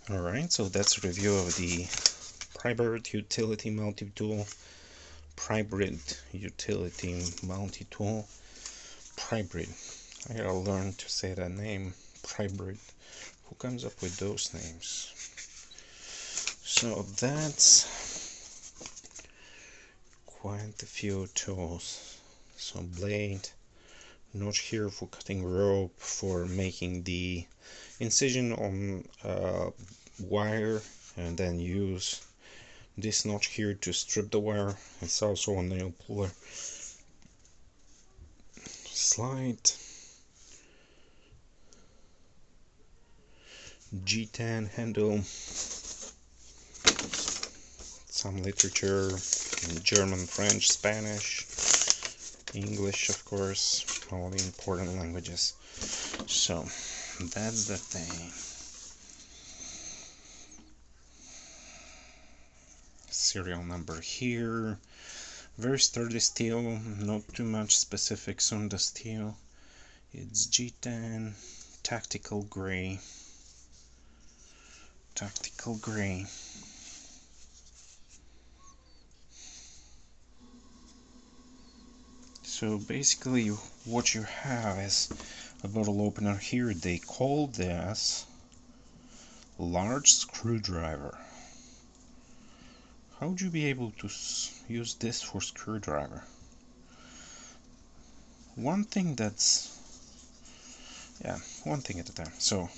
Alright, so that's a review of the Prybrid Utility Multi-Tool. Prybrid Utility Multi-Tool. Prybrid. I gotta learn to say that name. Prybrid. Who comes up with those names? So that's quite a few tools. So blade, notch here for cutting rope, for making the incision on wire, and then use this notch here to strip the wire. It's also a nail puller. Slide, G10 handle, some literature in German, French, Spanish, English, of course, all the important languages. So that's the thing. Serial number here. Very sturdy steel, not too much specifics on the steel. It's G10 tactical gray. Tactical gray. So basically what you have is a bottle opener here. They call this large screwdriver. How would you be able to use this for screwdriver? One thing at a time. So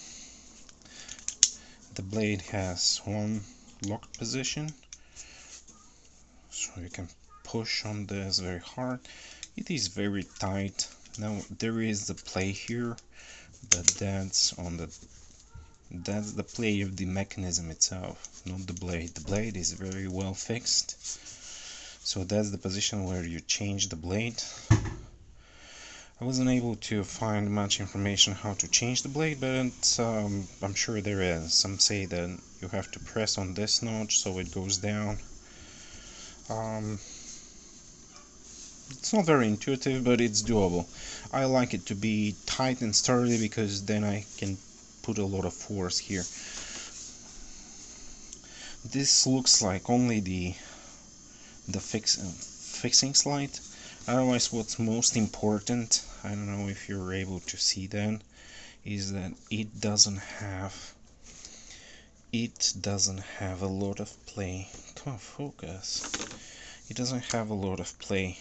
the blade has one locked position, so you can push on this very hard. It is very tight. Now there is the play here, but that's the play of the mechanism itself, not the blade. The blade is very well fixed, so that's the position where you change the blade. I wasn't able to find much information how to change the blade, but I'm sure there is. Some say that you have to press on this notch so it goes down. It's not very intuitive, but it's doable. I like it to be tight and sturdy because then I can put a lot of force here. This looks like only the fixing slide. Otherwise, what's most important, I don't know if you're able to see that, is that it doesn't have a lot of play. Come on, focus. It doesn't have a lot of play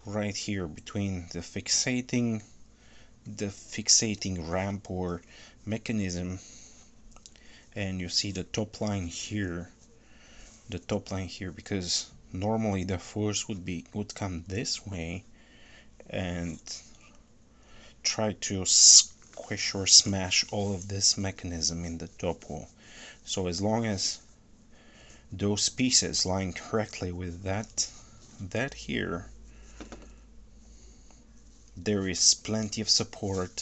right here between the fixating ramp or mechanism, and you see the top line here, because normally the force would come this way and try to squish or smash all of this mechanism in the top wall. So as long as those pieces line correctly with that here, there is plenty of support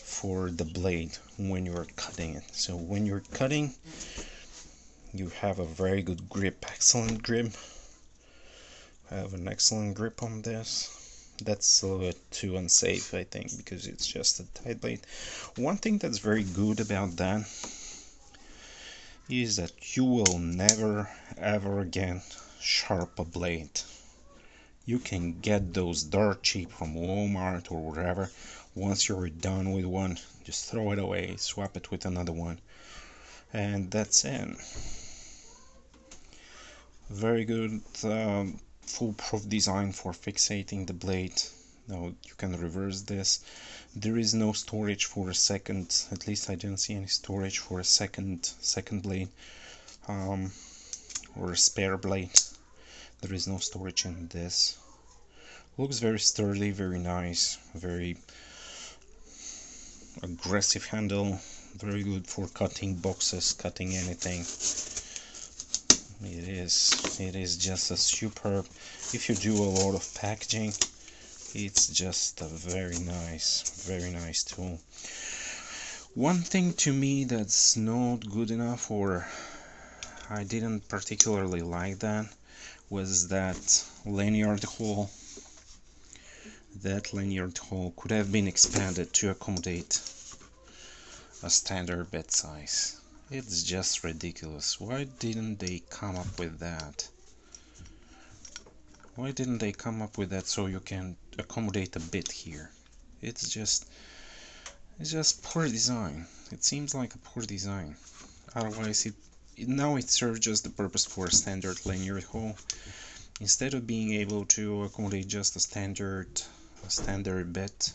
for the blade when you're cutting it. So when you're cutting, you have a very good grip, excellent grip. I have an excellent grip on this. That's a little bit too unsafe, I think, because it's just a tight blade. One thing that's very good about that is that you will never ever again sharp a blade. You can get those dirt cheap from Walmart or wherever. Once you're done with one, just throw it away, swap it with another one, and that's it. Very good foolproof design for fixating the blade. Now you can reverse this. There is no storage for a second, at least I didn't see any storage for a second blade or a spare blade. There is no storage in this. Looks very sturdy, very nice, very aggressive handle, very good for cutting boxes, cutting anything. It is just a superb. If you do a lot of packaging, it's just a very nice tool. One thing to me that's not good enough, or I didn't particularly like that, was that lanyard hole. That lanyard hole could have been expanded to accommodate a standard bed size. It's just ridiculous. Why didn't they come up with that? Why didn't they come up with that so you can accommodate a bit here? It's just poor design. It seems like a poor design. Otherwise, now it serves just the purpose for a standard lanyard hole. Instead of being able to accommodate just a standard bit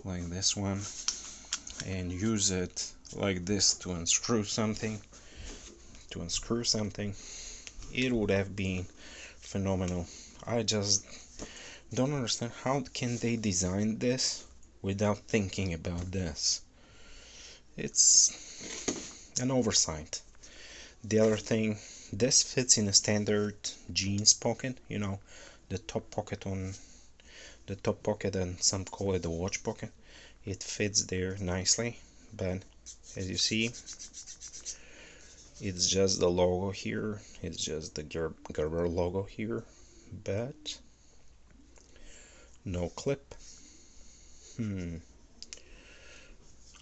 like this one, and use it like this to unscrew something, it would have been phenomenal. I just don't understand how can they design this without thinking about this. It's an oversight. The other thing, this fits in a standard jeans pocket, you know, the top pocket and some call it the watch pocket. It fits there nicely, but as you see, it's just the logo here, it's just the Gerber logo here, but no clip.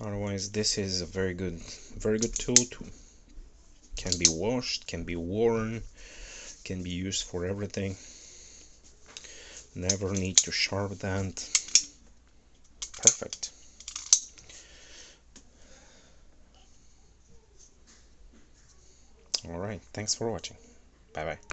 Otherwise, this is a very good tool. Can be washed, can be worn, can be used for everything. Never need to sharpen that. Perfect. Alright, thanks for watching. Bye bye.